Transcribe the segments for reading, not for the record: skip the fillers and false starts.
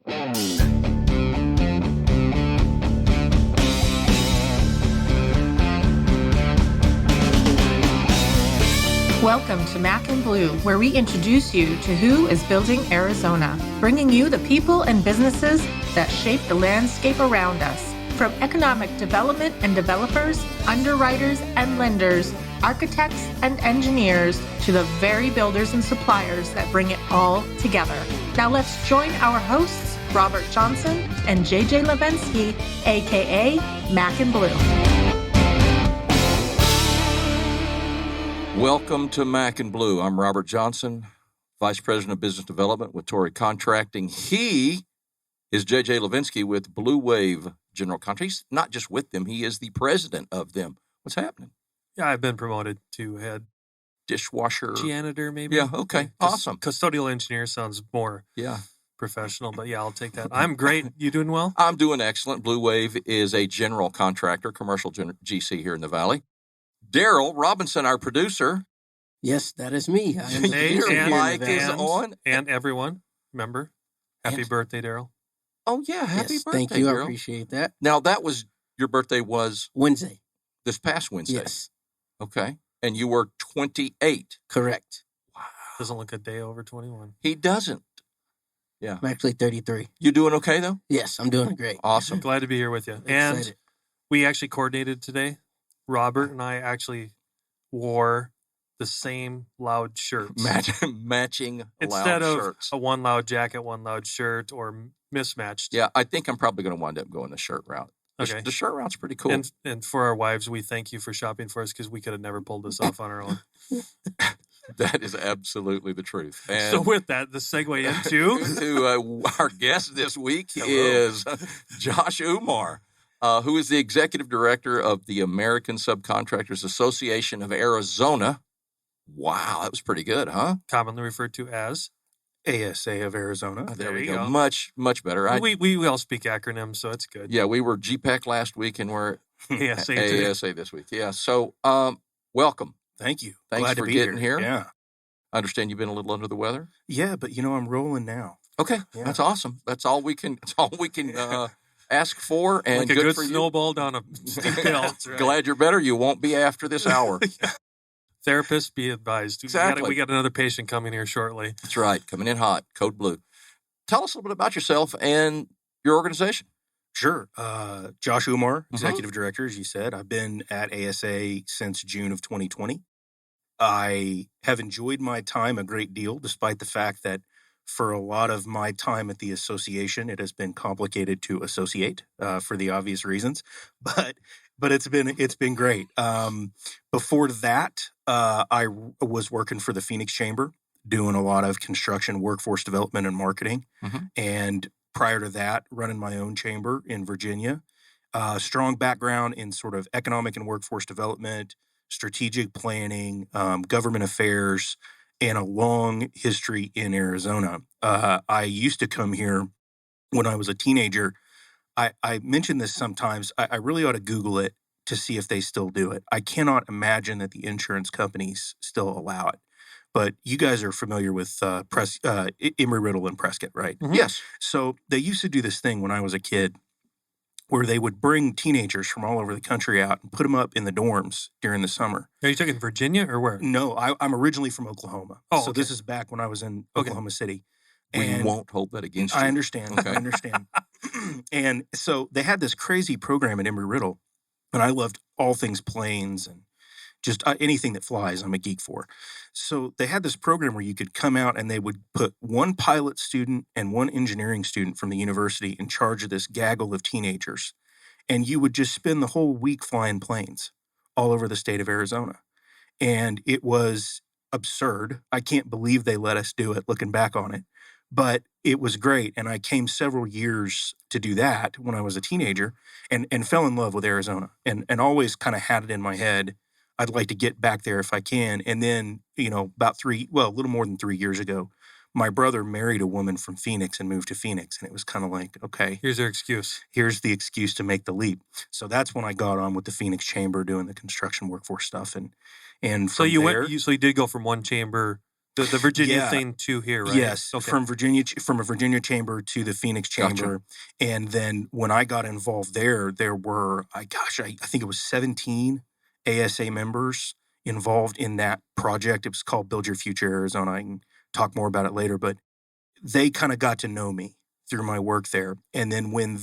Welcome to Mac and Blue, where we introduce you to who is building Arizona, bringing you the people and businesses that shape the landscape around us. From economic development and developers, underwriters and lenders, architects and engineers, to the very builders and suppliers that bring it all together. Now let's join our hosts, Robert Johnson and JJ Levensky, aka Mac and Blue. Welcome to Mac and Blue. I'm Robert Johnson, Vice President of Business Development with Torrey Contracting. He is JJ Levensky with Blue Wave General Contracting. He's not just with them, he is the president of them. What's happening? Yeah, I've been promoted to head dishwasher. Janitor, maybe. Yeah, okay. Awesome. Custodial engineer sounds more professional, but yeah, I'll take that. I'm great. You doing well? I'm doing excellent. Blue Wave is a general contractor, commercial GC here in the Valley. Daryl Robinson, our producer. Yes, that is me. Hey, your mic is on. And everyone, remember, happy birthday, Daryl. Oh, yeah, happy birthday, thank you. Daryl. I appreciate that. Now, your birthday was? Wednesday. This past Wednesday? Yes. Okay. And you were 28. Correct. Wow. Doesn't look a day over 21. He doesn't. Yeah. I'm actually 33. You doing okay, though? Yes, I'm doing great. Awesome. Glad to be here with you. Excited. We actually coordinated today. Robert and I actually wore the same loud shirts. Matching Instead loud of shirts. a one loud jacket, one loud shirt, or mismatched. Yeah, I think I'm probably going to wind up going the shirt route. Okay. The shirt route's pretty cool. And for our wives, we thank you for shopping for us because we could have never pulled this off on our own. That is absolutely the truth. And so with that, the segue into our guest this week is Josh Umar, who is the executive director of the American Subcontractors Association of Arizona. Wow, that was pretty good, huh? commonly referred to as ASA of Arizona. There we you go. go. Much better. We all speak acronyms, so it's good. Yeah, we were GPAC last week, and we're ASA today. ASA this week. Yeah, so welcome. Thank you. Thanks Glad for to be getting here. Yeah. I understand you've been a little under the weather. Yeah, but I'm rolling now. Okay, Yeah. That's awesome. That's all we can ask for, and Like a good good for you. snowball down a steep hill. That's right. Glad you're better. You won't be after this hour. Therapists, be advised. Exactly. We got another patient coming here shortly. That's right. Coming in hot, code blue. Tell us a little bit about yourself and your organization. Sure. Josh Umar, Executive Director, as you said. I've been at ASA since June of 2020. I have enjoyed my time a great deal, despite the fact that for a lot of my time at the association, it has been complicated to associate for the obvious reasons. But it's been great. Before that, I was working for the Phoenix Chamber, doing a lot of construction, workforce development, and marketing. And prior to that, running my own chamber in Virginia. Strong background in sort of economic and workforce development, strategic planning, government affairs, and a long history in Arizona. I used to come here when I was a teenager. I mention this sometimes. I really ought to Google it to see if they still do it. I cannot imagine that the insurance companies still allow it. But you guys are familiar with Embry-Riddle and Prescott, right? Mm-hmm. Yes. So they used to do this thing when I was a kid where they would bring teenagers from all over the country out and put them up in the dorms during the summer. Are you talking Virginia or where? No, I'm originally from Oklahoma. Oh, so okay. this is back when I was in Oklahoma City. We And won't hold that against you. I understand. Okay. I understand. And so they had this crazy program at Embry-Riddle, and I loved all things planes and just anything that flies, I'm a geek for. So they had this program where you could come out and they would put one pilot student and one engineering student from the university in charge of this gaggle of teenagers. And you would just spend the whole week flying planes all over the state of Arizona. And it was absurd. I can't believe they let us do it looking back on it. But it was great. And I came several years to do that when I was a teenager and fell in love with Arizona and always kind of had it in my head. I'd like to get back there if I can. And then, about a little more than 3 years ago, my brother married a woman from Phoenix and moved to Phoenix. And it was kind of like, okay, Here's their excuse. here's the excuse to make the leap. So that's when I got on with the Phoenix Chamber doing the construction workforce stuff. And So from you there, went. So you did go from one chamber The Virginia Yeah. thing too here, right? Yes, Okay. from a Virginia chamber to the Phoenix Gotcha. chamber, and then when I got involved there were I think it was 17 ASA members involved in that project. It was called Build Your Future Arizona. I can talk more about it later, but they kind of got to know me through my work there. And then when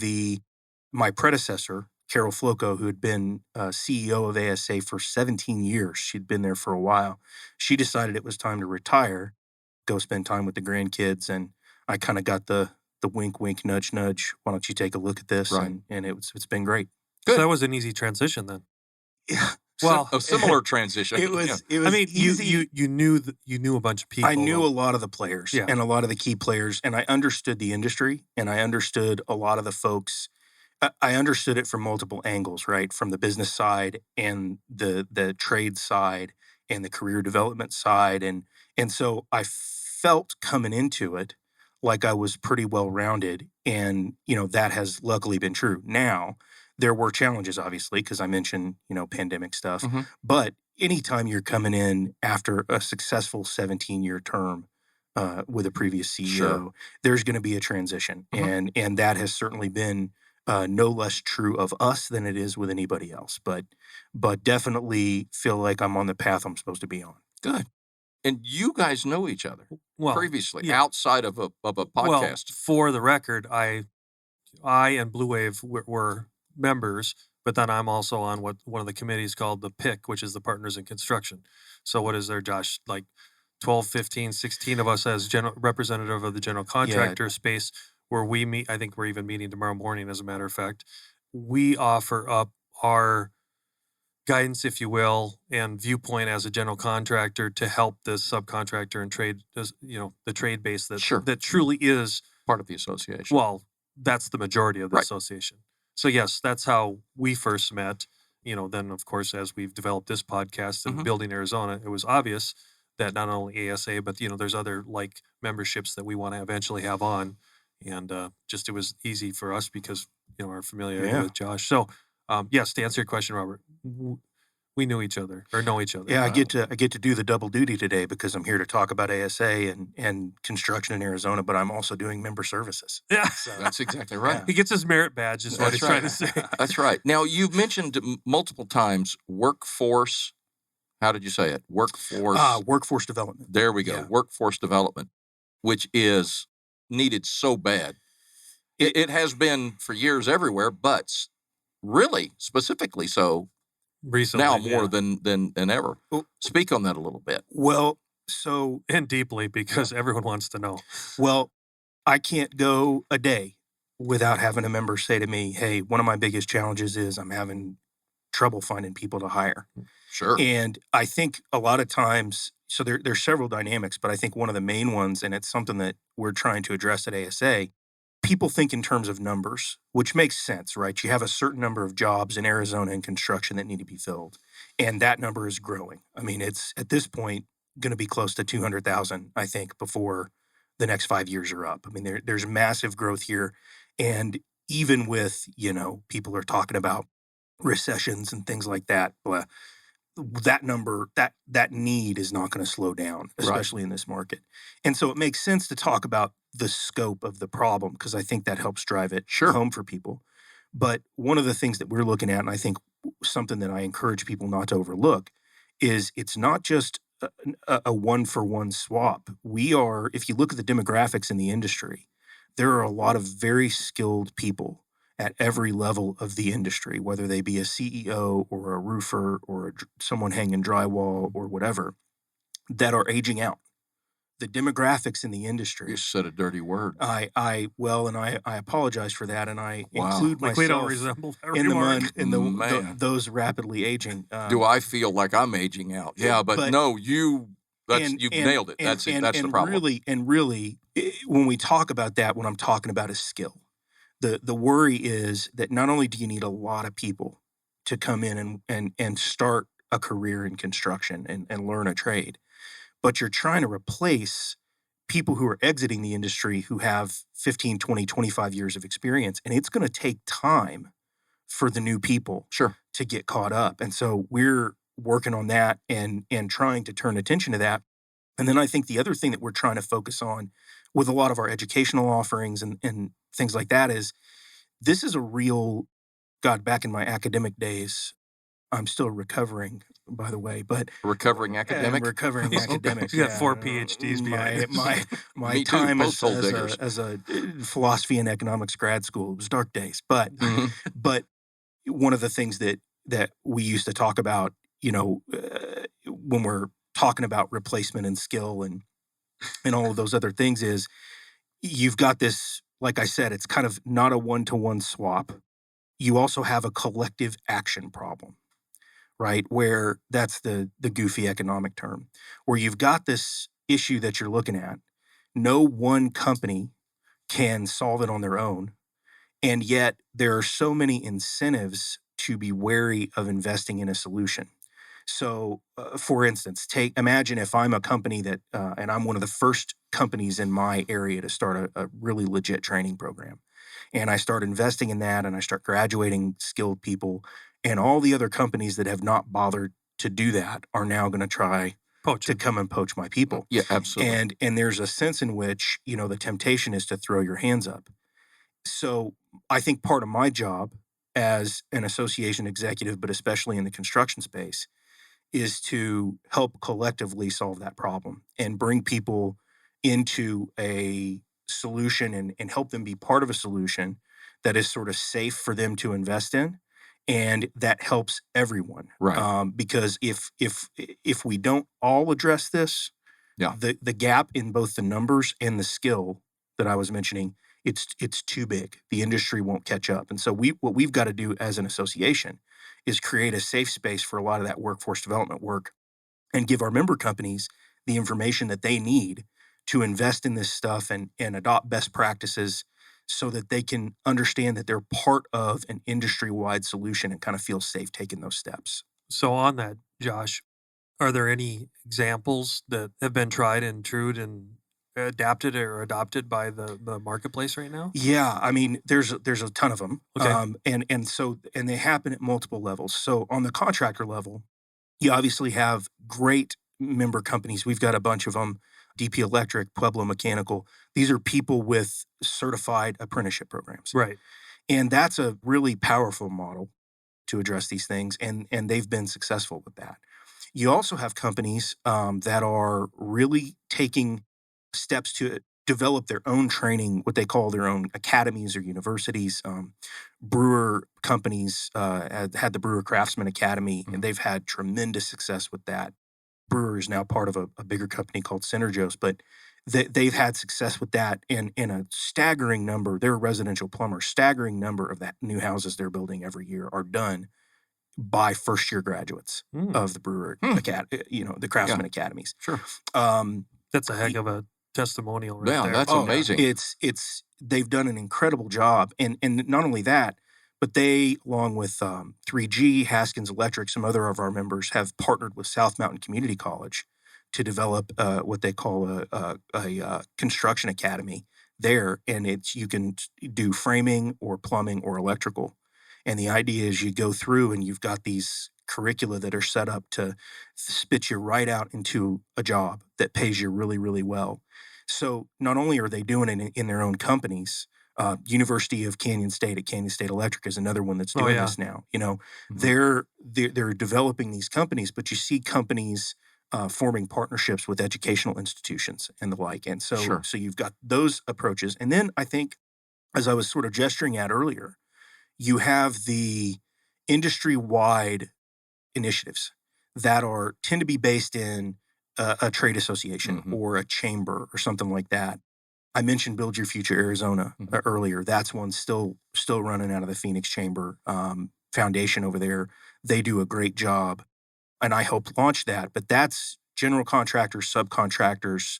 my predecessor, Carol Floco, who had been CEO of ASA for 17 years, she'd been there for a while, she decided it was time to retire, go spend time with the grandkids, and I kind of got the wink, wink, nudge, nudge. Why don't you take a look at this? Right. And it's been great. So that was an easy transition then. Yeah. Well, A similar transition. It was. Yeah. It was. I mean, easy. you knew a bunch of people. I knew though. a lot of the players Yeah. and a lot of the key players, and I understood the industry, and I understood a lot of the folks. I understood it from multiple angles, right? From the business side and the trade side and the career development side, and so I felt coming into it like I was pretty well rounded, and that has luckily been true. Now there were challenges, obviously, because I mentioned pandemic stuff, Mhm. but anytime you're coming in after a successful 17-year term with a previous CEO, Sure. there's going to be a transition, Mhm. and that has certainly been no less true of us than it is with anybody else. But definitely feel like I'm on the path I'm supposed to be on. Good. And you guys know each other well, previously, yeah. outside of a Well, podcast. for the record, I and Blue Wave were members, but then I'm also on one of the committees called the PIC, which is the Partners in Construction. So what is there, Josh? Like 12, 15, 16 of us as representative of the general contractor space where we meet. I think we're even meeting tomorrow morning, as a matter of fact. We offer up our guidance, if you will, and viewpoint as a general contractor to help the subcontractor and trade, the trade base Sure. that truly is, Part of the association. well, that's the majority of the Right. association. So yes, that's how we first met. Then of course, as we've developed this podcast and Mhm. Building Arizona, it was obvious that not only ASA, but there's other like memberships that we want to eventually have on, and just it was easy for us because our familiarity Yeah. with Josh. So yes, to answer your question, Robert, we knew each other or know each other. Yeah, I get to do the double duty today because I'm here to talk about ASA and construction in Arizona, but I'm also doing member services. Yeah. So That's exactly right. Yeah. He gets his merit badge, is what That's he's right. trying to say. That's right. Now, you've mentioned multiple times workforce. How did you say it? Workforce. workforce development. There we go. Yeah. Workforce development, which is needed so bad. It has been for years everywhere, but really specifically so Recently, now more yeah. than ever. Well- Speak on that a little bit. Well, so And deeply, because everyone wants to know. I can't go a day without having a member say to me, "Hey, one of my biggest challenges is I'm having trouble finding people to hire." Sure. And I think a lot of times, so there's several dynamics, but I think one of the main ones, and it's something that we're trying to address at ASA, people think in terms of numbers, which makes sense, right? You have a certain number of jobs in Arizona in construction that need to be filled, and that number is growing. I mean, it's at this point going to be close to 200,000, I think, before the next 5 years are up. I mean, there's massive growth here, and even with people are talking about recessions and things like that, that number, that need is not going to slow down, especially in this market. And so it makes sense to talk about the scope of the problem because I think that helps drive it Sure. home for people. But one of the things that we're looking at, and I think something that I encourage people not to overlook, is it's not just a one-for-one swap. If you look at the demographics in the industry, there are a lot of very skilled people at every level of the industry, whether they be a CEO or a roofer or someone hanging drywall or whatever, that are aging out. The demographics in the industry. You said a dirty word. I apologize for that, and I Wow. include Like we don't myself resemble in Man. those rapidly aging. Do I feel like I'm aging out? Yeah, but no, you've nailed it. That's the problem. Really, when we talk about that, what I'm talking about is skill. The worry is that not only do you need a lot of people to come in and start a career in construction and learn a trade, but you're trying to replace people who are exiting the industry who have 15, 20, 25 years of experience. And it's going to take time for the new people Sure. to get caught up. And so we're working on that and trying to turn attention to that. And then I think the other thing that we're trying to focus on with a lot of our educational offerings and things like that is this is a real, God, back in my academic days, I'm still recovering, by the way, but Recovering academic. recovering academic. He's got 4 PhDs behind him. My Me too, time both as, soul as, a, diggers. as a philosophy and economics grad school, it was dark days. But Mhm. but one of the things that we used to talk about, when we're talking about replacement and skill and all of those other things is you've got this, like I said, it's kind of not a one-to-one swap. You also have a collective action problem, right? Where that's the goofy economic term, where you've got this issue that you're looking at. No one company can solve it on their own. And yet there are so many incentives to be wary of investing in a solution. So, for instance, imagine if I'm a company that, and I'm one of the first companies in my area to start a really legit training program, and I start investing in that, and I start graduating skilled people, and all the other companies that have not bothered to do that are now going to try to come and poach my people. Yeah, absolutely. And there's a sense in which the temptation is to throw your hands up. So I think part of my job as an association executive, but especially in the construction space, is to help collectively solve that problem and bring people into a solution and help them be part of a solution that is sort of safe for them to invest in and that helps everyone. Right. Because if we don't all address this, Yeah. the gap in both the numbers and the skill that I was mentioning, it's too big. The industry won't catch up. And so what we've got to do as an association is create a safe space for a lot of that workforce development work and give our member companies the information that they need to invest in this stuff and adopt best practices so that they can understand that they're part of an industry-wide solution and kind of feel safe taking those steps. So on that, Josh, are there any examples that have been tried and true and adapted or adopted by the marketplace right now? Yeah, I mean, there's a ton of them, Okay. and they happen at multiple levels. So on the contractor level, you obviously have great member companies. We've got a bunch of them: DP Electric, Pueblo Mechanical. These are people with certified apprenticeship programs, Right. and that's a really powerful model to address these things, and they've been successful with that. You also have companies that are really taking steps to develop their own training, what they call their own academies or universities. Brewer companies had the Brewer Craftsman Academy, and they've had tremendous success with that. Brewer is now part of a bigger company called Synergos, but they've had success with that in a staggering number. They're a residential plumber. Staggering number of that new houses they're building every year are done by first-year graduates of the Brewer Academy, the Craftsman Academies. Sure. That's a heck of a testimonial right Yeah, there. that's amazing. It's they've done an incredible job, and not only that, but they, along with 3G, Haskins Electric, some other of our members, have partnered with South Mountain Community College to develop what they call a construction academy there, and you can do framing or plumbing or electrical. And the idea is you go through and you've got these curricula that are set up to spit you right out into a job that pays you really, really well. So not only are they doing it in their own companies, University of Canyon State at Canyon State Electric is another one that's doing this now. They're developing these companies, but you see companies forming partnerships with educational institutions and the like. And so you've got those approaches. And then I think, as I was sort of gesturing at earlier, you have the industry-wide initiatives that tend to be based in a trade association or a chamber or something like that. I mentioned Build Your Future Arizona earlier. That's one still running out of the Phoenix Chamber Foundation over there. They do a great job, and I helped launch that. But that's general contractors, subcontractors,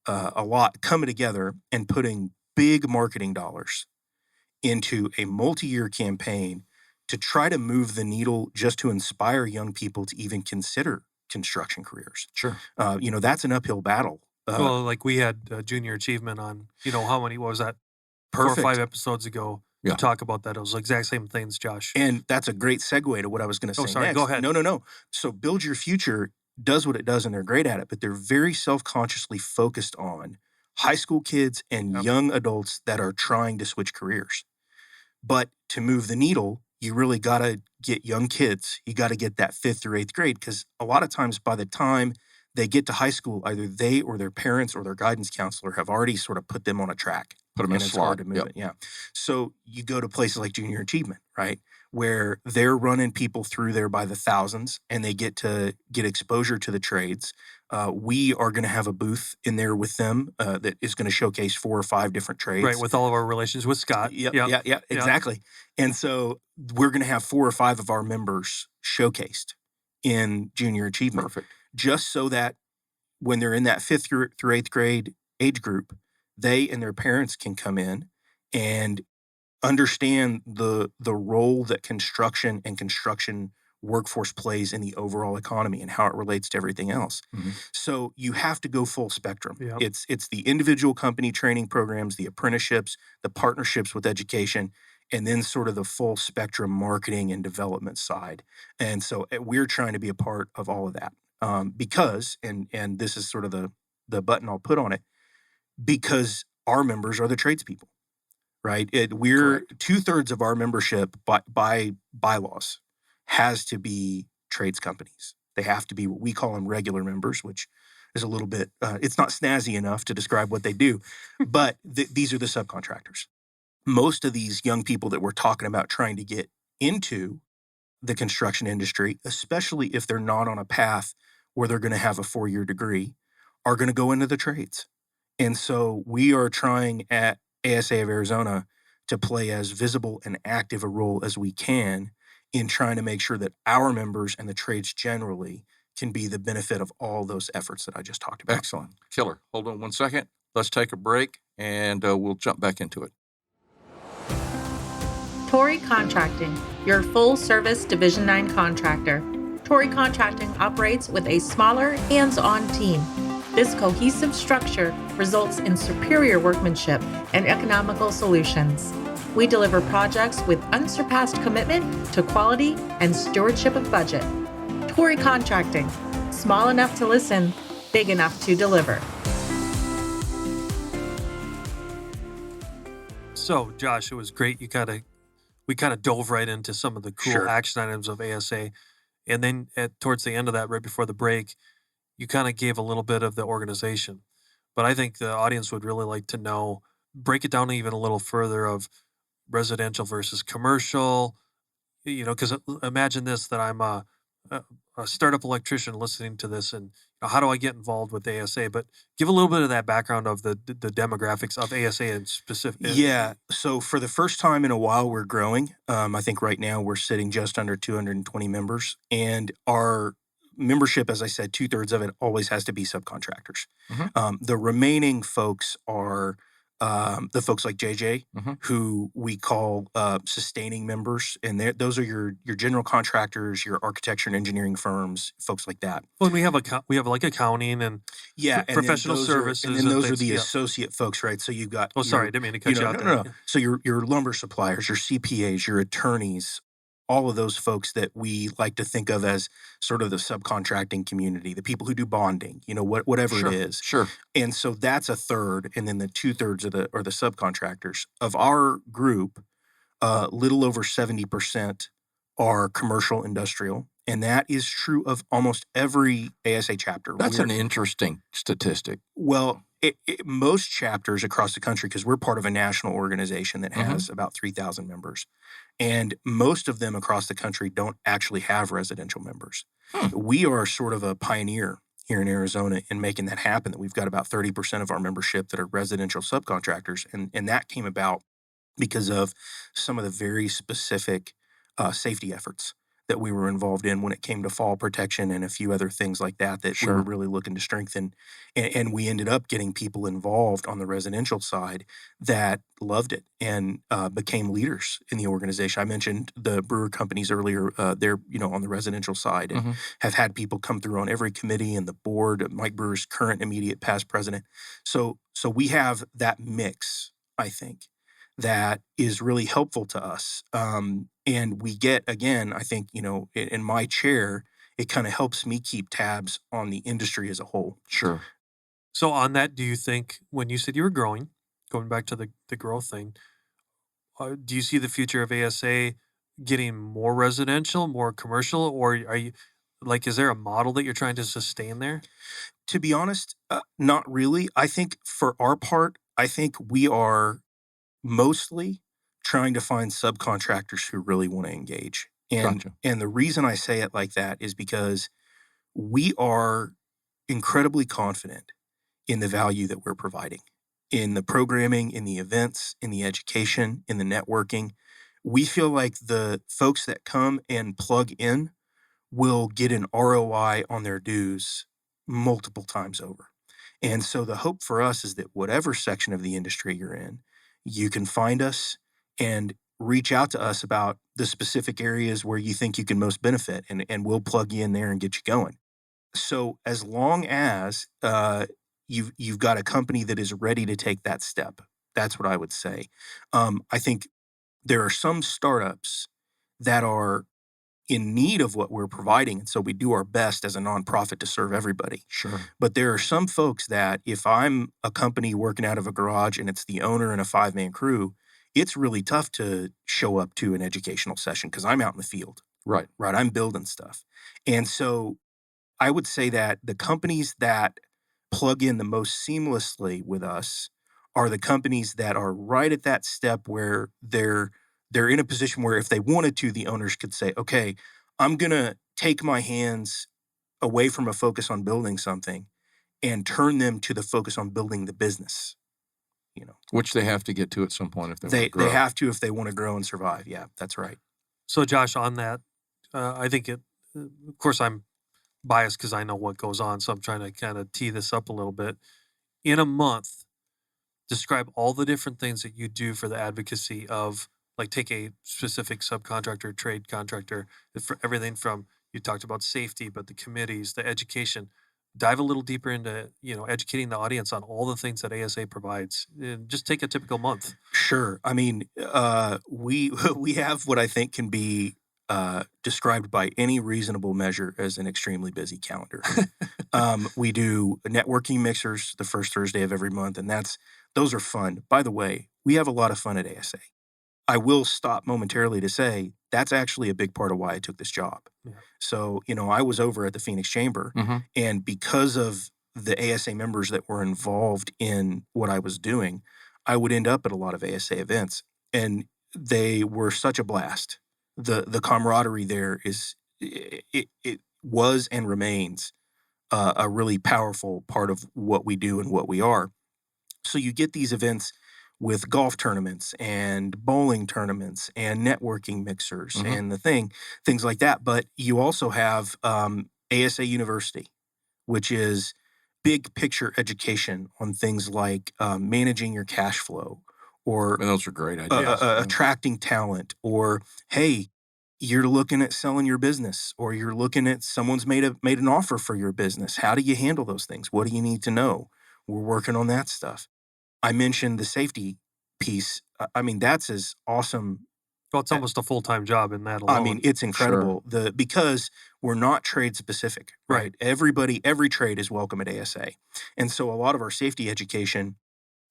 a lot coming together and putting big marketing dollars into a multi-year campaign to try to move the needle just to inspire young people to even consider construction careers. Sure. That's an uphill battle. Well, like we had Junior Achievement on, what was that? Perfect. 4 or 5 episodes ago Yeah. to talk about that. It was the exact same things, Josh. And that's a great segue to what I was going to say sorry, next. go ahead. No. So Build Your Future does what it does and they're great at it, but they're very self-consciously focused on high school kids and Yep. young adults that are trying to switch careers. But to move the needle, you really got to get young kids. You got to get that 5th through 8th grade, because a lot of times by the time they get to high school, either they or their parents or their guidance counselor have already sort of put them on a track. Put them in And a it's hard slot. to move Yep. it. Yeah. So you go to places like Junior Achievement, right, where they're running people through there by the thousands, and they get to get exposure to the trades. We are going to have a booth in there with them that is going to showcase 4 or 5 different trades. Right, with all of our relations with Scott. Yeah, exactly. And so we're going to have 4 or 5 of our members showcased in Junior Achievement, Perfect. just so that when they're in that 5th through 8th grade age group, they and their parents can come in and understand the role that construction and construction workforce plays in the overall economy and how it relates to everything else. Mhm. So you have to go full spectrum. Yep. It's the individual company training programs, the apprenticeships, the partnerships with education, and then sort of the full spectrum marketing and development side. And so we're trying to be a part of all of that because, and this is sort of the button I'll put on it, because our members are the tradespeople. Right. We're Correct. 2/3 of our membership by bylaws has to be trades companies. They have to be what we call them regular members, which is a little bit, it's not snazzy enough to describe what they do, but these are the subcontractors. Most of these young people that we're talking about trying to get into the construction industry, especially if they're not on a path where they're going to have a 4-year degree, are going to go into the trades. And so we are trying at ASA of Arizona to play as visible and active a role as we can in trying to make sure that our members and the trades generally can be the benefit of all those efforts that I just talked about. Excellent. Killer. Hold on one second. Let's take a break, and we'll jump back into it. Torrey Contracting, your full-service Division 9 contractor. Torrey Contracting operates with a smaller, hands-on team. This cohesive structure results in superior workmanship and economical solutions. We deliver projects with unsurpassed commitment to quality and stewardship of budget. Torrey Contracting, small enough to listen, big enough to deliver. So, Josh, it was great. We kind of dove right into some of the cool Sure. action items of ASA, and then towards the end of that, right before the break, you kind of gave a little bit of the organization. But I think the audience would really like to know, break it down even a little further of residential versus commercial. Because imagine this, that I'm a startup electrician listening to this, and how do I get involved with ASA? But give a little bit of that background of the demographics of ASA in specific. Yeah. So for the first time in a while, we're growing. I think right now we're sitting just under 220 members, and our membership, as I said, 2/3 of it always has to be subcontractors. Mhm. The remaining folks are the folks like JJ, Mhm. who we call sustaining members, and those are your general contractors, your architecture and engineering firms, folks like that. Well, we have like accounting and Yeah, and then professional those services, and then those are things, the yeah. associate folks, right? So you've got. Oh, sorry, I your- didn't mean to cut you out no. there. So your lumber suppliers, your CPAs, your attorneys, all of those folks that we like to think of as sort of the subcontracting community, the people who do bonding, whatever Sure. it is. Sure. And so that's a third, and then the 2/3 are the subcontractors of our group. Little over 70% are commercial industrial, and that is true of almost every ASA chapter. That's an interesting statistic. Well, most chapters across the country, because we're part of a national organization that has about 3,000 members, and most of them across the country don't actually have residential members. We are sort of a pioneer here in Arizona in making that happen, that we've got about 30% of our membership that are residential subcontractors, and that came about because of some of the very specific safety efforts that we were involved in when it came to fall protection and a few other things like that we Sure. were really looking to strengthen. And we ended up getting people involved on the residential side that loved it and became leaders in the organization. I mentioned the brewer companies earlier. They're on the residential side and have had people come through on every committee and the board. Mike Brewer's current, immediate, past president. So we have that mix, I think, that is really helpful to us. And we get, again, I think, in my chair it kind of helps me keep tabs on the industry as a whole. Sure. So on that, do you think when you said you were growing, going back to the growth thing, do you see the future of ASA getting more residential, more commercial, or are you like, is there a model that you're trying to sustain there? To be honest, not really. I think for our part, I think we are mostly trying to find subcontractors who really want to engage. Gotcha. And the reason I say it like that is because we are incredibly confident in the value that we're providing, in the programming, in the events, in the education, in the networking. We feel like the folks that come and plug in will get an ROI on their dues multiple times over. And so the hope for us is that whatever section of the industry you're in, you can find us and reach out to us about the specific areas where you think you can most benefit, and we'll plug you in there and get you going. So as long as you've got a company that is ready to take that step, that's what I would say. I think there are some startups that are in need of what we're providing, and so we do our best as a nonprofit to serve everybody. Sure. But there are some folks that if I'm a company working out of a garage and it's the owner and a 5-man crew, it's really tough to show up to an educational session because I'm out in the field, Right. right? I'm building stuff. And so I would say that the companies that plug in the most seamlessly with us are the companies that are right at that step where they're in a position where if they wanted to, the owners could say, okay, I'm going to take my hands away from a focus on building something and turn them to the focus on building the business. You know, Which they have to get to at some point if they want to they grow. have to if they want to grow and survive. Yeah, that's right. So Josh, on that, I think of course, I'm biased because I know what goes on, so I'm trying to kind of tee this up a little bit. In a month, describe all the different things that you do for the advocacy of, like, take a specific subcontractor, trade contractor, for everything from, you talked about safety, but the committees, the education. Dive a little deeper into, educating the audience on all the things that ASA provides. And just take a typical month. Sure. I mean, we we have what I think can be described by any reasonable measure as an extremely busy calendar. We do networking mixers the first Thursday of every month, and those are fun. By the way, we have a lot of fun at ASA. I will stop momentarily to say that's actually a big part of why I took this job. Yeah. So, I was over at the Phoenix Chamber, Mhm. and because of the ASA members that were involved in what I was doing, I would end up at a lot of ASA events, and they were such a blast. The camaraderie there it was and remains a really powerful part of what we do and what we are. So you get these events with golf tournaments and bowling tournaments and networking mixers Mhm. and things like that. But you also have ASA University, which is big picture education on things like managing your cash flow or And those are great ideas. attracting talent, or hey, you're looking at selling your business, or you're looking at someone's made an offer for your business. How do you handle those things? What do you need to know? We're working on that stuff. I mentioned the safety piece. I mean, that's as awesome. Well, it's almost a full-time job in that alone. I mean, it's incredible. Because we're not trade specific, right? Every trade is welcome at ASA. And so a lot of our safety education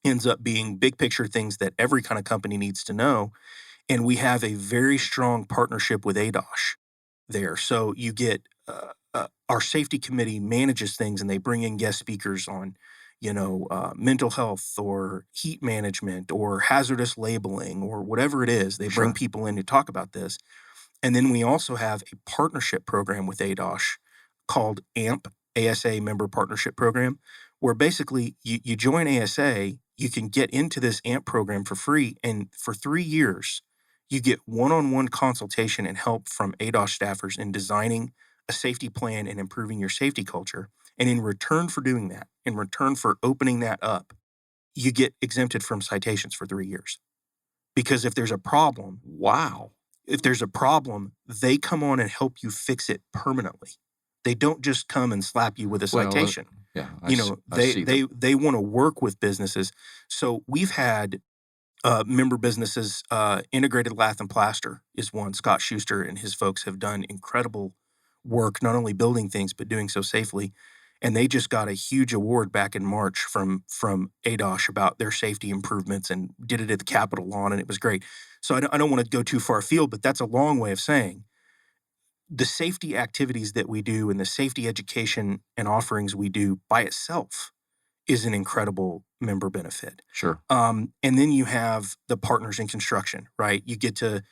ends up being big picture things that every kind of company needs to know. And we have a very strong partnership with ADOSH there. So you get our safety committee manages things, and they bring in guest speakers on, mental health or heat management or hazardous labeling or whatever it is. They bring Sure. people in to talk about this. And then we also have a partnership program with ADOSH called AMP, ASA Member Partnership Program, where basically you join ASA, you can get into this AMP program for free. And for 3 years, you get one-on-one consultation and help from ADOSH staffers in designing a safety plan and improving your safety culture. And in return for doing that, in return for opening that up, you get exempted from citations for 3 years. Because if there's a problem, Wow. they come on and help you fix it permanently. They don't just come and slap you with a Well, citation. Yeah. I see They want to work with businesses. So we've had member businesses. Integrated Lath and Plaster is one. Scott Schuster and his folks have done incredible work, not only building things, but doing so safely. And they just got a huge award back in March from ADOSH about their safety improvements, and did it at the Capitol lawn, and it was great. So I don't want to go too far afield, but that's a long way of saying the safety activities that we do and the safety education and offerings we do by itself is an incredible member benefit. Sure. And then you have the partners in construction, right? You get to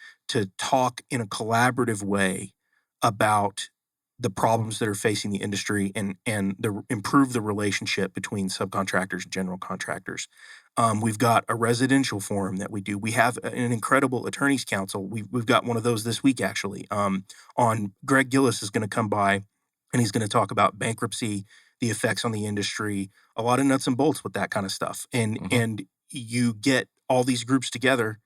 talk in a collaborative way about the problems that are facing the industry, and improve the relationship between subcontractors and general contractors. We've got a residential forum that we do. We have an incredible attorneys council. We've got one of those this week, actually. On Greg Gillis is going to come by, and he's going to talk about bankruptcy, the effects on the industry, a lot of nuts and bolts with that kind of stuff. And you get all these groups together,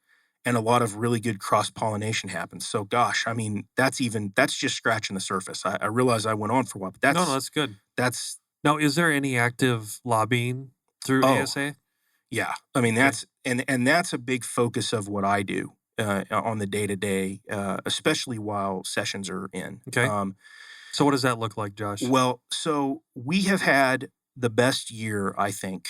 and a lot of really good cross-pollination happens. So, gosh, I mean, that's just scratching the surface. I realize I went on for a while, but that's good. Now, is there any active lobbying through ASA? Yeah. I mean, that's a big focus of what I do on the day-to-day, especially while sessions are in. Okay. So what does that look like, Josh? Well, so we have had the best year, I think,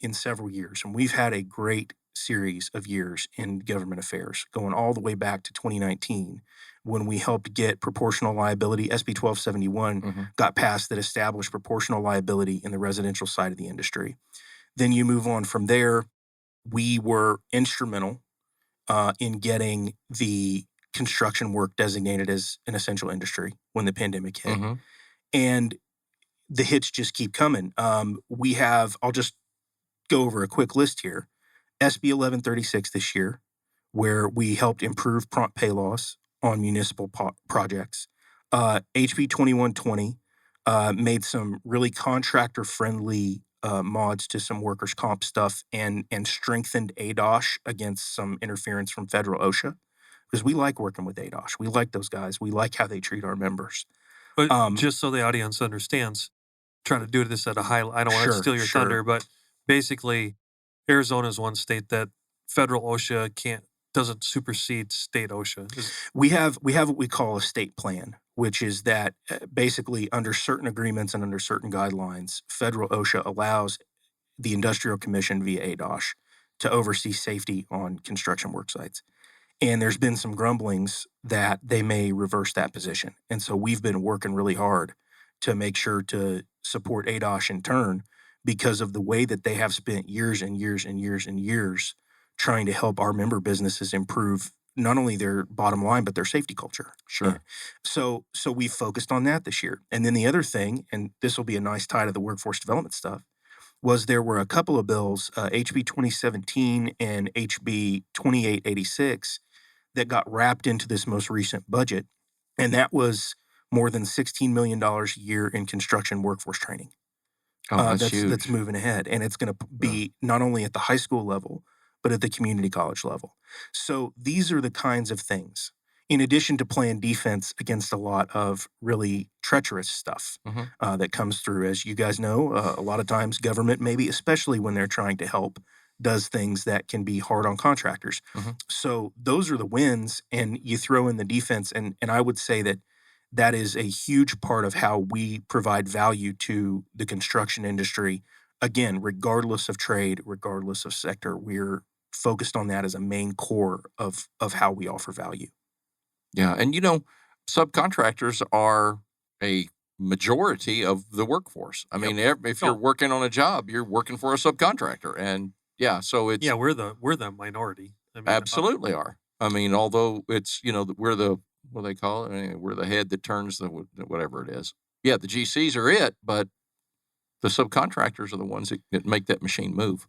in several years. And we've had a great series of years in government affairs, going all the way back to 2019, when we helped get proportional liability. SB 1271 got passed that established proportional liability in the residential side of the industry. Then you move on from there. We were instrumental in getting the construction work designated as an essential industry when the pandemic hit. And the hits just keep coming. I'll just go over a quick list here. SB 1136 this year, where we helped improve prompt pay laws on municipal projects. HB 2120 made some really contractor-friendly mods to some workers' comp stuff, and strengthened ADOSH against some interference from federal OSHA, because we like working with ADOSH. We like those guys. We like how they treat our members. But just so the audience understands, trying to do this at a high, I don't want to steal your thunder, but basically, Arizona is one state that federal OSHA doesn't supersede state OSHA. We have what we call a state plan, which is that basically under certain agreements and under certain guidelines, federal OSHA allows the Industrial Commission via ADOSH to oversee safety on construction work sites. And there's been some grumblings that they may reverse that position. And so we've been working really hard to make sure to support ADOSH in turn, because of the way that they have spent years and years and years and years trying to help our member businesses improve not only their bottom line, but their safety culture. Sure. So we focused on that this year. And then the other thing, and this will be a nice tie to the workforce development stuff, was there were a couple of bills, HB 2017 and HB 2886, that got wrapped into this most recent budget. And that was more than $16 million a year in construction workforce training. That's huge. That's moving ahead. And it's going to be not only at the high school level, but at the community college level. So these are the kinds of things, in addition to playing defense against a lot of really treacherous stuff that comes through. As you guys know, a lot of times government, maybe especially when they're trying to help, does things that can be hard on contractors. So those are the wins, and you throw in the defense. And I would say that is a huge part of how we provide value to the construction industry. Again, regardless of trade, regardless of sector, we're focused on that as a main core of how we offer value. Yeah. And, subcontractors are a majority of the workforce. I mean, if you're working on a job, you're working for a subcontractor. And so it's... Yeah, we're the minority. I mean, absolutely are. I mean, although it's, we're the... what do they call it? I mean, we're the head that turns the whatever it is. Yeah, the GCs are it, but the subcontractors are the ones that make that machine move.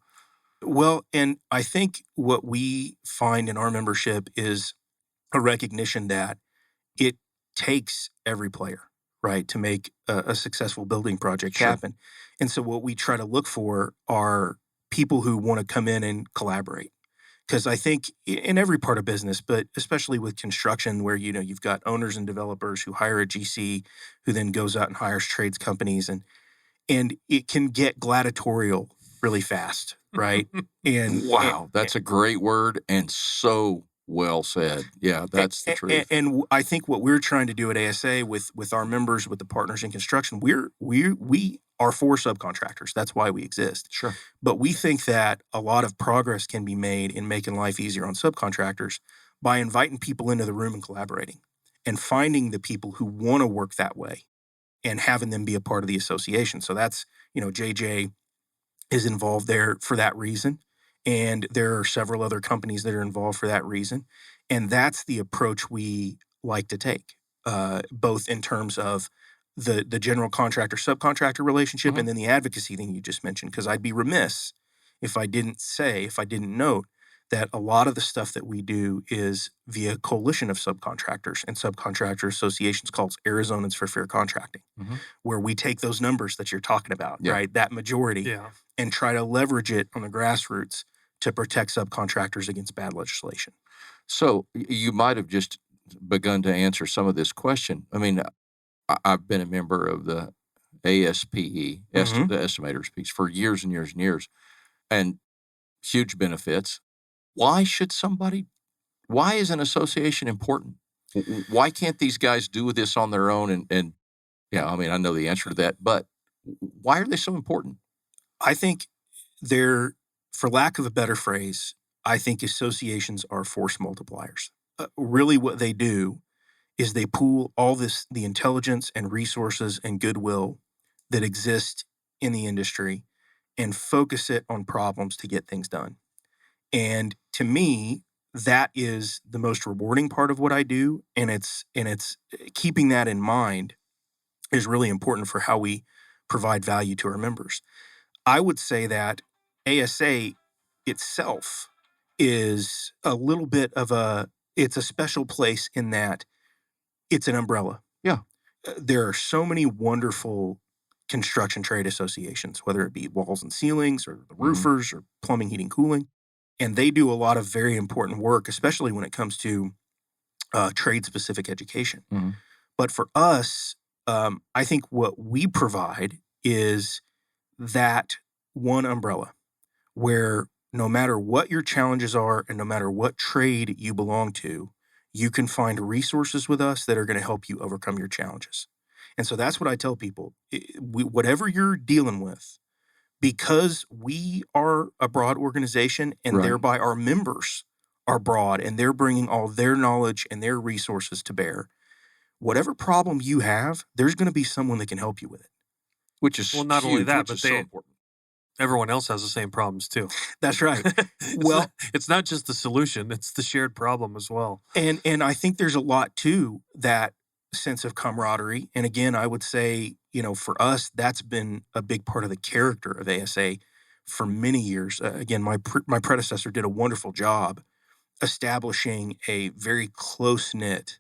Well, and I think what we find in our membership is a recognition that it takes every player, right, to make a successful building project happen. And so what we try to look for are people who want to come in and collaborate. Because I think in every part of business, but especially with construction, where you've got owners and developers who hire a GC, who then goes out and hires trades companies, and it can get gladiatorial really fast, right? Wow, that's a great word, and so Well said. Yeah, that's the truth. And I think what we're trying to do at ASA with our members, with the partners in construction, we are for subcontractors. That's why we exist. Sure. But we think that a lot of progress can be made in making life easier on subcontractors by inviting people into the room and collaborating and finding the people who want to work that way and having them be a part of the association. So that's, JJ is involved there for that reason. And there are several other companies that are involved for that reason. And that's the approach we like to take, both in terms of the general contractor subcontractor relationship and then the advocacy thing you just mentioned. Because I'd be remiss if I didn't note that a lot of the stuff that we do is via coalition of subcontractors and subcontractor associations called Arizonans for Fair Contracting, where we take those numbers that you're talking about, right? That majority, and try to leverage it on the grassroots to protect subcontractors against bad legislation. So you might have just begun to answer some of this question. I mean, I've been a member of the ASPE, the estimators piece, for years and years and years, and huge benefits. Why is an association important? Why can't these guys do this on their own? And I mean, I know the answer to that, but why are they so important? I think for lack of a better phrase, I think associations are force multipliers. Really what they do is they pool all the intelligence and resources and goodwill that exist in the industry and focus it on problems to get things done. And to me, that is the most rewarding part of what I do. And it's keeping that in mind is really important for how we provide value to our members. I would say that ASA itself is a little bit of it's a special place in that it's an umbrella. Yeah. There are so many wonderful construction trade associations, whether it be walls and ceilings or the roofers or plumbing, heating, cooling. And they do a lot of very important work, especially when it comes to trade-specific education. But for us, I think what we provide is that one umbrella where no matter what your challenges are and no matter what trade you belong to, you can find resources with us that are going to help you overcome your challenges. And so that's what I tell people. Whatever you're dealing with, because we are a broad organization and thereby our members are broad and they're bringing all their knowledge and their resources to bear, whatever problem you have, there's going to be someone that can help you with it. Which is not huge, only that, which but is so important. Everyone else has the same problems too. That's right. It's not just the solution; it's the shared problem as well. And I think there's a lot to that sense of camaraderie. And again, I would say, for us, that's been a big part of the character of ASA for many years. Again, my predecessor did a wonderful job establishing a very close-knit,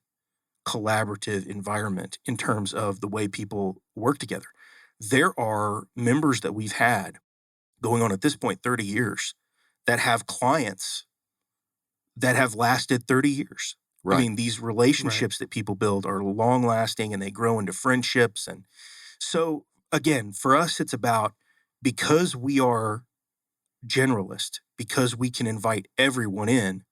collaborative environment in terms of the way people work together. There are members that we've had going on at this point 30 years that have clients that have lasted 30 years. Right. I mean, these relationships that people build are long lasting and they grow into friendships. And so again, for us, it's about, because we are generalist, because we can invite everyone in,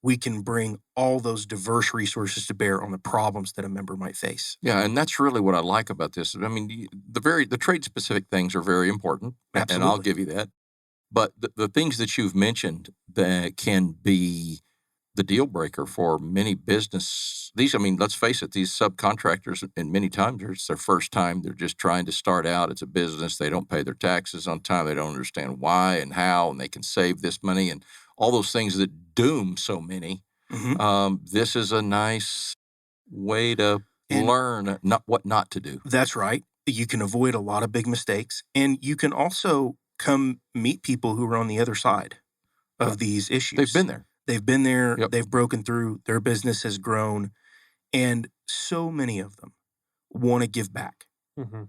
we can bring all those diverse resources to bear on the problems that a member might face. Yeah, and that's really what I like about this. I mean, the trade-specific things are very important, Absolutely. and I'll give you that. But the things that you've mentioned that can be the deal breaker for many business, let's face it, these subcontractors, and many times it's their first time. They're just trying to start out. It's a business. They don't pay their taxes on time. They don't understand why and how, and they can save this money and all those things that doom so many. This is a nice way to learn what not to do. That's right. You can avoid a lot of big mistakes, and you can also come meet people who are on the other side of these issues. They've been there. They've been there. Yep. They've broken through. Their business has grown, and so many of them want to give back.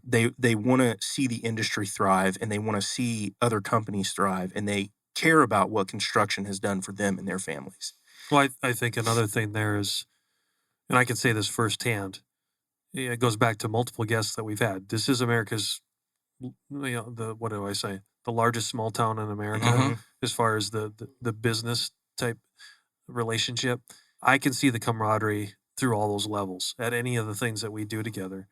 They want to see the industry thrive, and they want to see other companies thrive, and they care about what construction has done for them and their families. Well, I think another thing there is, and I can say this firsthand, it goes back to multiple guests that we've had. This is America's, what do I say? The largest small town in America as far as the business type relationship. I can see the camaraderie through all those levels at any of the things that we do together.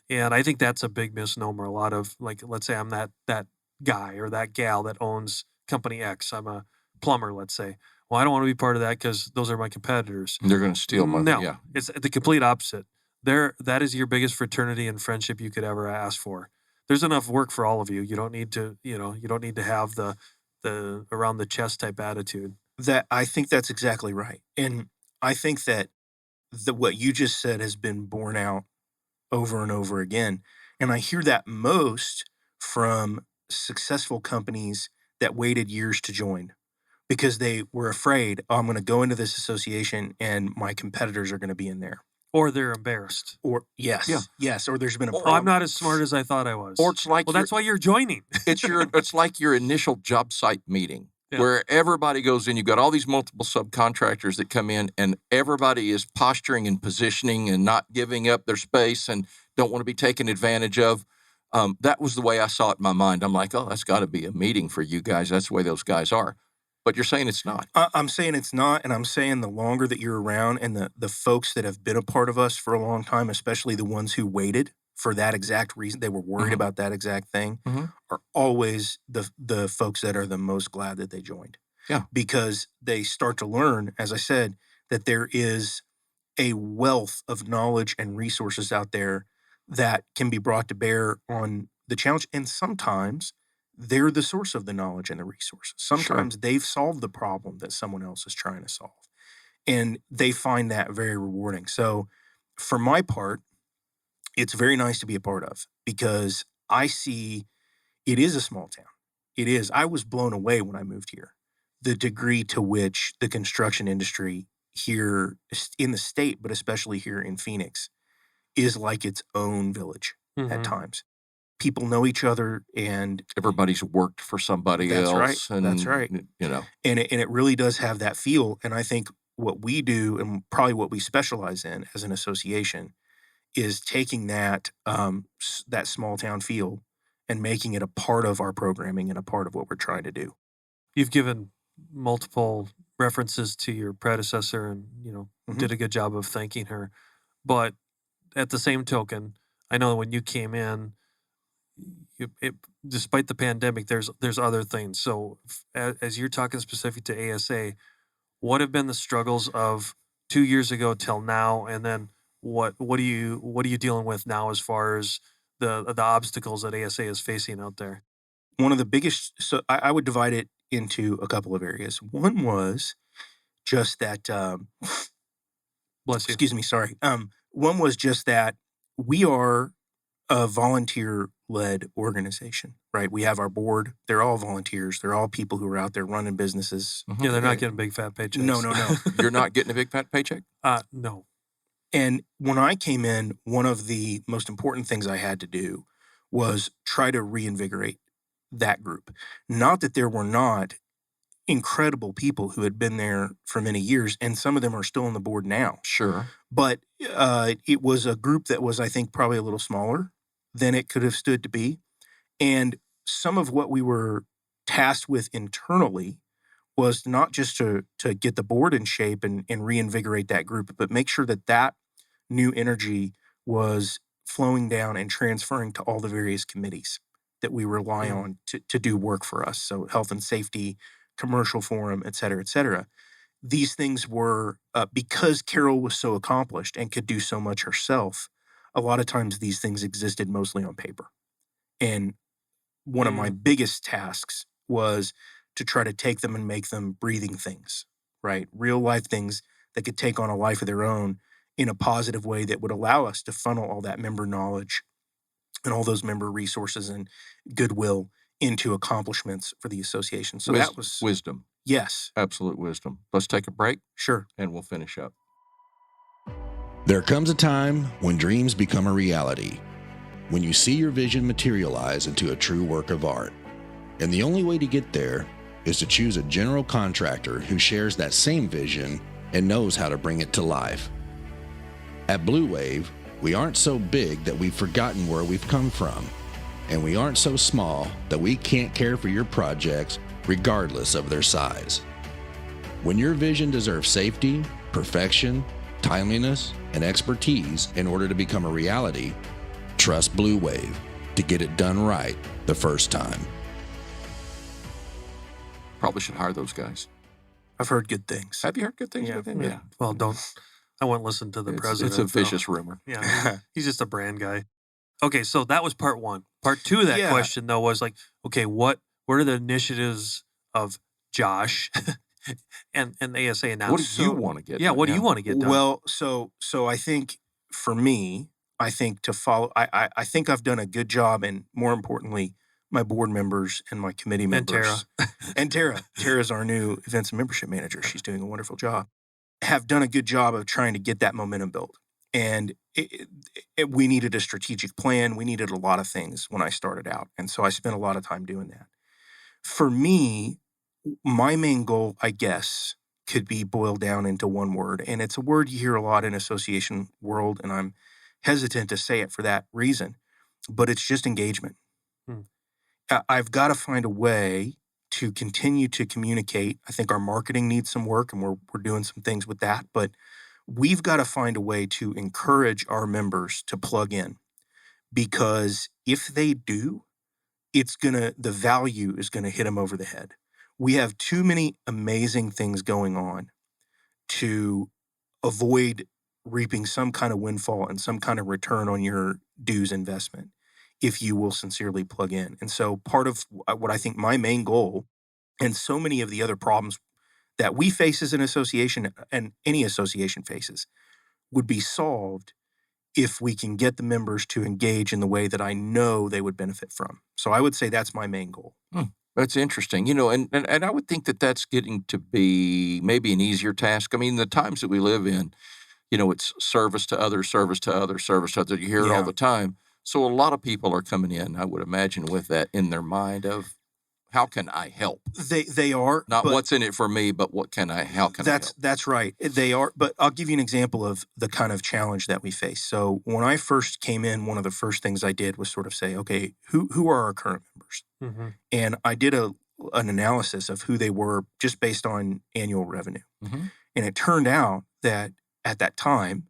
And I think that's a big misnomer. A lot of, like, let's say I'm that guy or that gal that owns company X. I'm a plumber, let's say. Well, I don't want to be part of that because those are my competitors. They're going to steal money. No, Yeah. it's the complete opposite. That is your biggest fraternity and friendship you could ever ask for. There's enough work for all of you. You don't need to, you don't need to have the around the chest type attitude. I think that's exactly right. And I think that what you just said has been borne out over and over again. And I hear that most from successful companies that waited years to join because they were afraid, I'm going to go into this association and my competitors are going to be in there. Or they're embarrassed. Or yes, or there's been a Oh, problem. I'm not as smart as I thought I was. Or it's like that's why you're joining. it's like your initial job site meeting. Yeah. Where everybody goes in. You've got all these multiple subcontractors that come in, and everybody is posturing and positioning and not giving up their space and don't want to be taken advantage of. That was the way I saw it in my mind. I'm like, oh, that's got to be a meeting for you guys. That's the way those guys are. But you're saying it's not. I'm saying it's not, and I'm saying the longer that you're around and the folks that have been a part of us for a long time, especially the ones who waited for that exact reason, they were worried about that exact thing, are always the folks that are the most glad that they joined. Yeah. Because they start to learn, as I said, that there is a wealth of knowledge and resources out there that can be brought to bear on the challenge. And sometimes they're the source of the knowledge and the resources. Sometimes they've solved the problem that someone else is trying to solve. And they find that very rewarding. So for my part, it's very nice to be a part of because I see it is a small town. It is. I was blown away when I moved here. The degree to which the construction industry here in the state, but especially here in Phoenix, is like its own village at times. People know each other and everybody's worked for somebody else. Right. And, that's right. And it really does have that feel. And I think what we do and probably what we specialize in as an association is taking that that small town feel and making it a part of our programming and a part of what we're trying to do. You've given multiple references to your predecessor and, did a good job of thanking her. But at the same token, I know when you came in, despite the pandemic, there's other things. So as you're talking specific to ASA, what have been the struggles of 2 years ago till now? And then what are you dealing with now as far as the obstacles that ASA is facing out there? One of the biggest, so I would divide it into a couple of areas. One was just that, bless you. Excuse me, sorry. One was just that we are a volunteer-led organization, right? We have our board. They're all volunteers. They're all people who are out there running businesses. Yeah, they're not getting big fat paychecks. No. You're not getting a big fat paycheck? No. And when I came in, one of the most important things I had to do was try to reinvigorate that group. Not that there were not incredible people who had been there for many years, and some of them are still on the board now. Sure. But it was a group that was, I think, probably a little smaller than it could have stood to be. And some of what we were tasked with internally was not just to get the board in shape and reinvigorate that group, but make sure that new energy was flowing down and transferring to all the various committees that we rely on to do work for us. So health and safety, commercial forum, et cetera, et cetera. These things were, because Carol was so accomplished and could do so much herself, a lot of times these things existed mostly on paper. And one of my biggest tasks was to try to take them and make them breathing things, right? Real life things that could take on a life of their own in a positive way that would allow us to funnel all that member knowledge and all those member resources and goodwill into accomplishments for the association. So that was wisdom. Yes. Absolute wisdom. Let's take a break. Sure. And we'll finish up. There comes a time when dreams become a reality, when you see your vision materialize into a true work of art. And the only way to get there is to choose a general contractor who shares that same vision and knows how to bring it to life. At Blue Wave, we aren't so big that we've forgotten where we've come from, and we aren't so small that we can't care for your projects regardless of their size. When your vision deserves safety, perfection, timeliness, and expertise in order to become a reality, trust Blue Wave to get it done right the first time. Probably should hire those guys. I've heard good things. Have you heard good things Yeah. about them? Yeah. Well, I wouldn't listen to the president. It's a though. vicious rumor. Yeah, he's just a brand guy. Okay, so that was part one. Part two of that Yeah. question, though, was like, okay, what are the initiatives of Josh and the ASA now? What do you want to get? Yeah, done? what do you want to get done? Well, so I think for me, I think to follow, I think I've done a good job, and more importantly, my board members and my committee members and Tara. Tara's our new events and membership manager. She's doing a wonderful job. Have done a good job of trying to get that momentum built. And we needed a strategic plan. We needed a lot of things when I started out. And so I spent a lot of time doing that. For me, my main goal, I guess, could be boiled down into one word. And it's a word you hear a lot in association world, and I'm hesitant to say it for that reason. But it's just engagement. I've got to find a way to continue to communicate. I think our marketing needs some work, and we're doing some things with that. But we've got to find a way to encourage our members to plug in, because if they do, the value is gonna hit them over the head. We have too many amazing things going on to avoid reaping some kind of windfall and some kind of return on your dues investment if you will sincerely plug in. And so part of what I think my main goal, and so many of the other problems that we face as an association and any association faces, would be solved if we can get the members to engage in the way that I know they would benefit from. So I would say that's my main goal. That's interesting. And I would think that that's getting to be maybe an easier task. I mean, the times that we live in, it's service to others, service to others, service to others. You hear it all the time. So a lot of people are coming in, I would imagine, with that in their mind of, how can I help? They are. Not what's in it for me, but how can I help? That's right. They are. But I'll give you an example of the kind of challenge that we face. So when I first came in, one of the first things I did was sort of say, okay, who are our current members? Mm-hmm. And I did an analysis of who they were just based on annual revenue. Mm-hmm. And it turned out that at that time,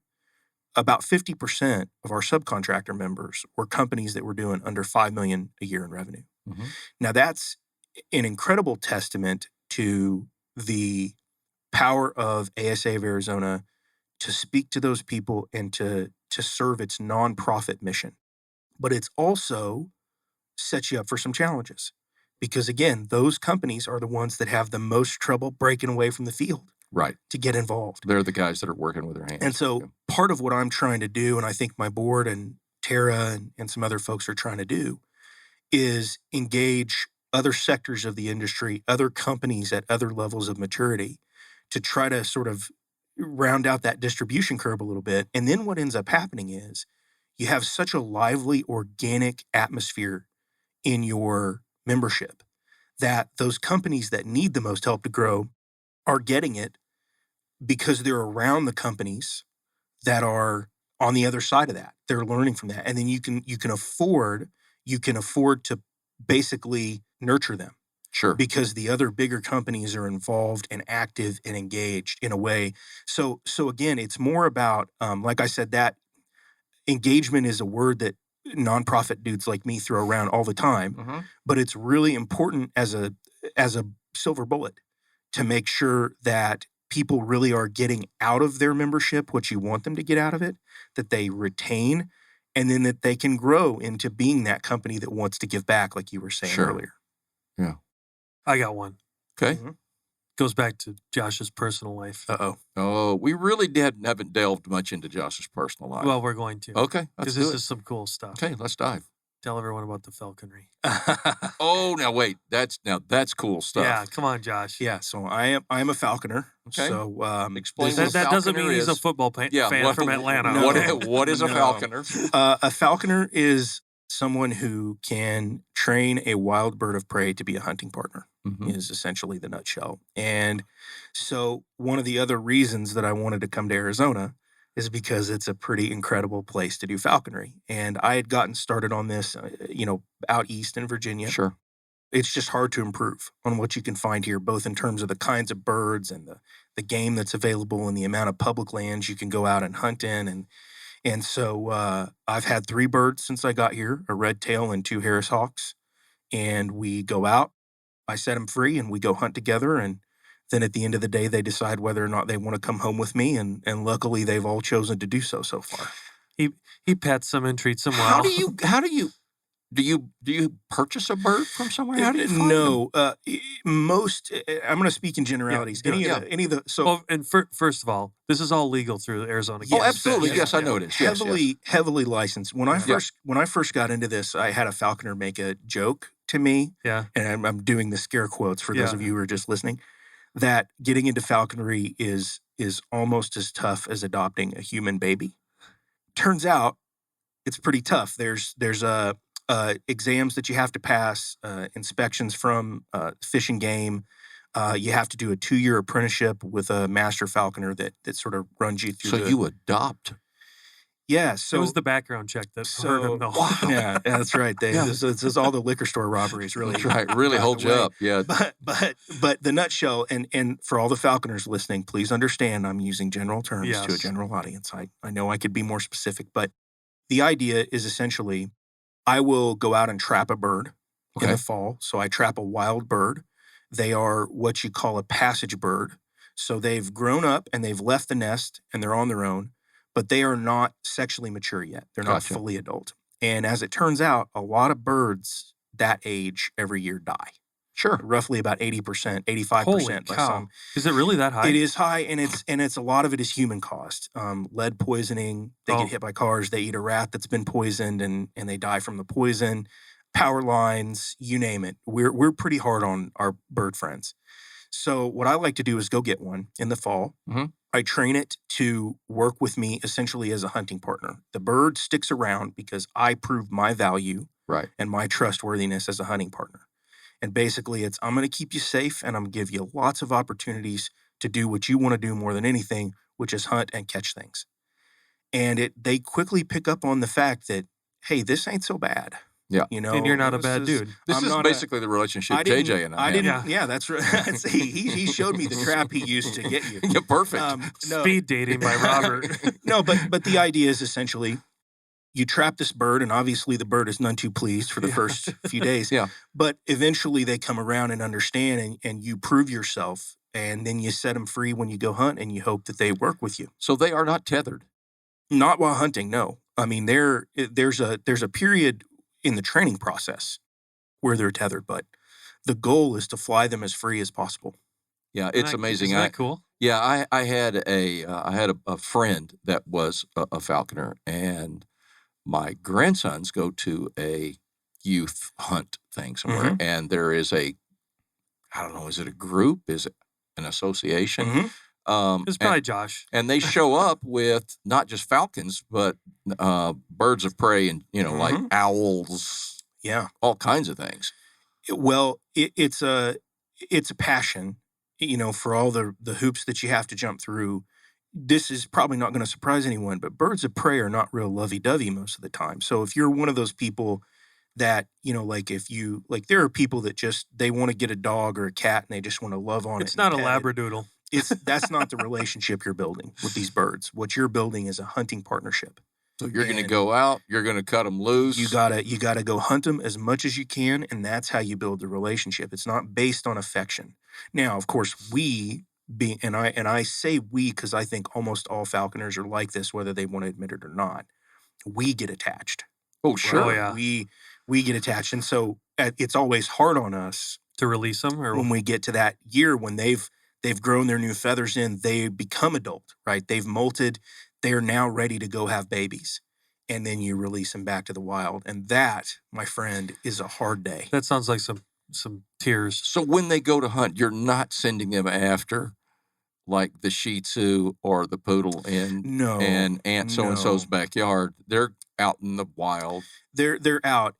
about 50% of our subcontractor members were companies that were doing under $5 million a year in revenue. Mm-hmm. Now that's an incredible testament to the power of ASA of Arizona to speak to those people and to serve its nonprofit mission. But it's also sets you up for some challenges, because again, those companies are the ones that have the most trouble breaking away from the field. Right. To get involved. They're the guys that are working with their hands. And so part of what I'm trying to do, and I think my board and Tara and some other folks are trying to do, is engage other sectors of the industry, other companies at other levels of maturity, to try to sort of round out that distribution curve a little bit. And then what ends up happening is you have such a lively, organic atmosphere in your membership that those companies that need the most help to grow are getting it because they're around the companies that are on the other side of that. They're learning from that. And then you can afford to basically nurture them. Sure. Because the other bigger companies are involved and active and engaged in a way. So again, it's more about, like I said, that engagement is a word that nonprofit dudes like me throw around all the time, Mm-hmm. but it's really important as a silver bullet to make sure that people really are getting out of their membership what you want them to get out of it, that they retain, and then that they can grow into being that company that wants to give back, like you were saying earlier. Yeah. I got one. Okay. Mm-hmm. Goes back to Josh's personal life. Oh, we really haven't delved much into Josh's personal life. Well, we're going to. Okay. Let's Because do this it. is some cool stuff. Okay, let's dive. Tell everyone about the falconry. Oh, now wait. That's cool stuff. Yeah, come on, Josh. Yeah, so I am a falconer. Okay. So Explain this what is- That doesn't mean falconer he's a is. football fan from Atlanta. No. What is a No. falconer? a falconer is someone who can train a wild bird of prey to be a hunting partner. Mhm. Is essentially the nutshell. And so one of the other reasons that I wanted to come to Arizona is because it's a pretty incredible place to do falconry. And I had gotten started on this, out east in Virginia. Sure. it's just hard to improve on what you can find here, both in terms of the kinds of birds and the game that's available and the amount of public lands you can go out and hunt in. And so I've had 3 birds since I got here, a red tail and 2 Harris hawks. And we go out, I set them free, and we go hunt together. And then at the end of the day, they decide whether or not they want to come home with me. And luckily, they've all chosen to do so far. He pets them and treats them well. Do you purchase a bird from somewhere? How do you find No, most. I'm going to speak in generalities. Yeah, Any of the. So, well, and first of all, this is all legal through Arizona. Oh, Game absolutely. Inspection. Yes, I know it is. Yes, heavily licensed. When I first got into this, I had a falconer make a joke to me. Yeah. And I'm doing the scare quotes for those of you who are just listening. That getting into falconry is almost as tough as adopting a human baby. Turns out, it's pretty tough. There's exams that you have to pass, inspections from Fish and Game. You have to do a 2-year apprenticeship with a master falconer that sort of runs you through. So you adopt. Yeah. So it was the background check that hurt him. No. Wow. Yeah, that's right. This is all the liquor store robberies, really. That's right. Really holds you up. Yeah. But the nutshell, and for all the falconers listening, please understand I'm using general terms to a general audience. I know I could be more specific, but the idea is essentially I will go out and trap a bird in the fall. So I trap a wild bird. They are what you call a passage bird. So they've grown up and they've left the nest and they're on their own, but they are not sexually mature yet. They're not fully adult. And as it turns out, a lot of birds that age every year die. Sure. Roughly about 80%, 85%. Holy cow. Is it really that high? It is high, and it's a lot of it is human caused. Lead poisoning, they get hit by cars, they eat a rat that's been poisoned and they die from the poison. Power lines, you name it. We're pretty hard on our bird friends. So what I like to do is go get one in the fall. Mm-hmm. I train it to work with me essentially as a hunting partner. The bird sticks around because I prove my value and my trustworthiness as a hunting partner. And basically it's, I'm going to keep you safe and I'm going to give you lots of opportunities to do what you want to do more than anything, which is hunt and catch things. And they quickly pick up on the fact that, hey, this ain't so bad. Yeah. You know, and you're not a bad dude. This is basically the relationship JJ and I have. Yeah, that's right. He showed me the trap he used to get you. Yeah, perfect. Speed dating by Robert. No, but the idea is essentially you trap this bird, and obviously the bird is none too pleased for the first few days. Yeah. But eventually they come around and understand, and you prove yourself, and then you set them free when you go hunt, and you hope that they work with you. So they are not tethered. Not while hunting, no. I mean, there's a period in the training process where they're tethered, but the goal is to fly them as free as possible. Yeah, it's amazing. Isn't that cool? Yeah, I had a friend that was a falconer, and my grandsons go to a youth hunt thing somewhere, and there is I don't know, is it a group? Is it an association? It's probably Josh. And they show up with not just falcons, but birds of prey and, like owls. Yeah. All kinds of things. Well, it's a passion, for all the hoops that you have to jump through. This is probably not going to surprise anyone, but birds of prey are not real lovey-dovey most of the time. So if you're one of those people that, there are people that they want to get a dog or a cat and they just want to love on it. It's not a labradoodle. That's not the relationship you're building with these birds. What you're building is a hunting partnership. So you're going to go out, you're going to cut them loose. You gotta go hunt them as much as you can, and that's how you build the relationship. It's not based on affection. Now, of course, I say we because I think almost all falconers are like this, whether they want to admit it or not. We get attached. Oh, sure. Oh, yeah. We get attached, and so it's always hard on us to release them, or when we get to that year when they've grown their new feathers in, they become adult, right? They've molted. They're now ready to go have babies. And then you release them back to the wild. And that, my friend, is a hard day. That sounds like some tears. So when they go to hunt, you're not sending them after like the Shih Tzu or the poodle in Aunt so-and-so's backyard. They're out in the wild. They're out.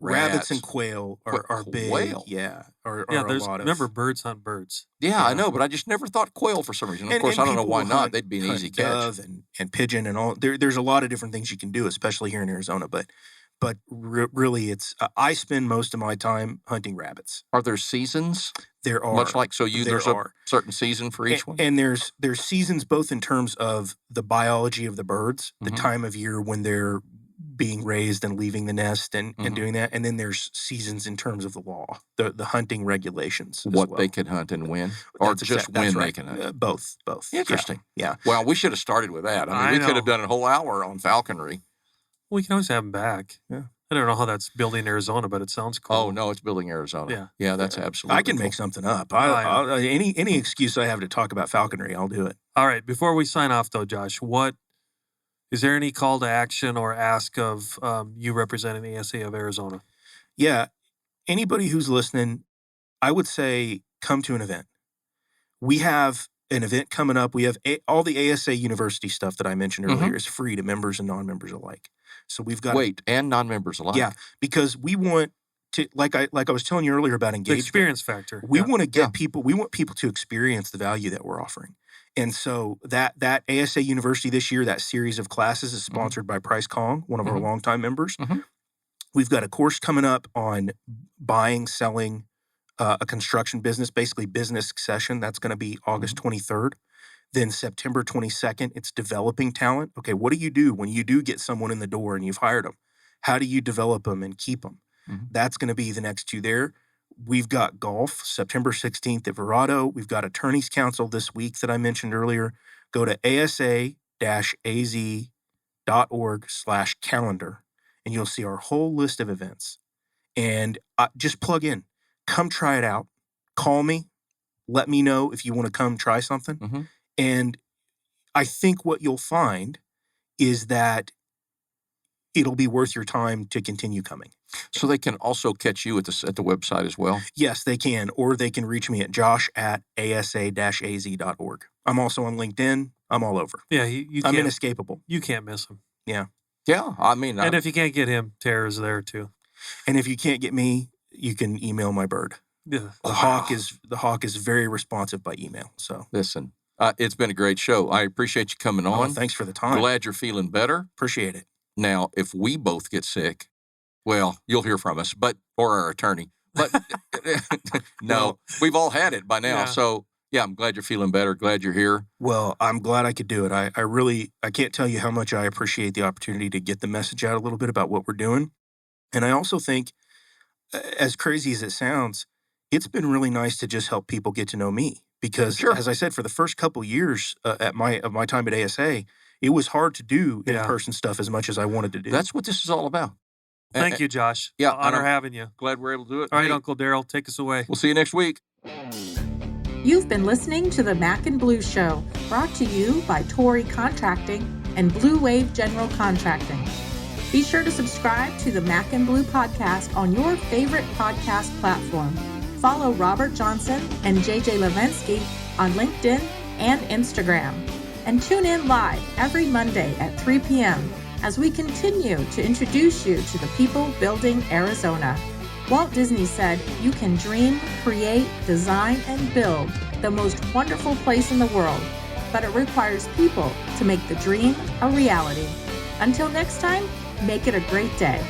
Rabbits and quail are big. Quail? Yeah. Remember, birds hunt birds. Yeah, I know, but I just never thought quail for some reason. Of course, I don't know why not. They'd be an easy catch. Dove and pigeon and all. There's a lot of different things you can do, especially here in Arizona. But but really, it's I spend most of my time hunting rabbits. Are there seasons? There are Much like there's a are. certain season for each one? And there's seasons both in terms of the biology of the birds, the Mhm. time of year when they're being raised and leaving the nest and Mhm. doing that. And then there's seasons in terms of the law, the hunting regulations. as What well. they can hunt and when? Or That's just that's when they right. can hunt? Both. Yeah, Interesting. Yeah. Well, we should have started with that. I mean, I we could have know. done a whole hour on falconry. We can always have him back. Yeah. I don't know how that's building Arizona, but it sounds cool. Oh, no, it's building Arizona. Yeah, that's absolutely I can cool. make something up. I Any excuse I have to talk about falconry, I'll do it. All right. Before we sign off, though, Josh, is there any call to action or ask of you representing the ASA of Arizona? Yeah. Anybody who's listening, I would say come to an event. We have an event coming up. We have all the ASA University stuff that I mentioned earlier is free to members and non-members alike. So we've got and non-members alike. Yeah, because we want to, like I was telling you earlier about The engagement. experience factor. We Yeah. want to get people. We want people to experience the value that we're offering. And so that ASA University this year, that series of classes is sponsored by Price Kong, one of our longtime members. Mhm. We've got a course coming up on buying, selling a construction business, basically business succession. That's going to be August 23rd. Then September 22nd, it's developing talent. Okay, what do you do when you do get someone in the door and you've hired them? How do you develop them and keep them? That's going to be the next two there. We've got golf, September 16th at Verado. We've got Attorneys Council this week that I mentioned earlier. Go to asa-az.org/calendar, and you'll see our whole list of events. And just plug in. Come try it out. Call me. Let me know if you want to come try something. And I think what you'll find is that it'll be worth your time to continue coming. So they can also catch you at the website as well? Yes, they can. Or they can reach me at josh@asa-az.org. I'm also on LinkedIn. I'm all over. Yeah, you I'm can't, inescapable. you can't miss him. Yeah. Yeah, I mean... And if you can't get him, Tara's there too. And if you can't get me, you can email my bird. Yeah. The hawk is very responsive by email. So Listen, it's been a great show. I appreciate you coming on. thanks for the time. Glad you're feeling better. Appreciate it. Now, if we both get sick, well, you'll hear from us, or our attorney. But no, we've all had it by now. Yeah. So, yeah, I'm glad you're feeling better. Glad you're here. Well, I'm glad I could do it. I can't tell you how much I appreciate the opportunity to get the message out a little bit about what we're doing. And I also think, as crazy as it sounds, it's been really nice to just help people get to know me. Because, as I said, for the first couple years of my time at ASA, it was hard to do in-person stuff as much as I wanted to do. That's what this is all about. Thank you, Josh. Yeah, Honor having you. Glad we're able to do it. All right, Hey, Uncle Daryl, take us away. we'll see you next week. You've been listening to the Mac and Blue Show, brought to you by Torrey Contracting and Blue Wave General Contracting. Be sure to subscribe to the Mac and Blue podcast on your favorite podcast platform. Follow Robert Johnson and JJ Levensky on LinkedIn and Instagram. And tune in live every Monday at 3 p.m. as we continue to introduce you to the people building Arizona. Walt Disney said, "You can dream, create, design, and build the most wonderful place in the world, but it requires people to make the dream a reality." Until next time, make it a great day.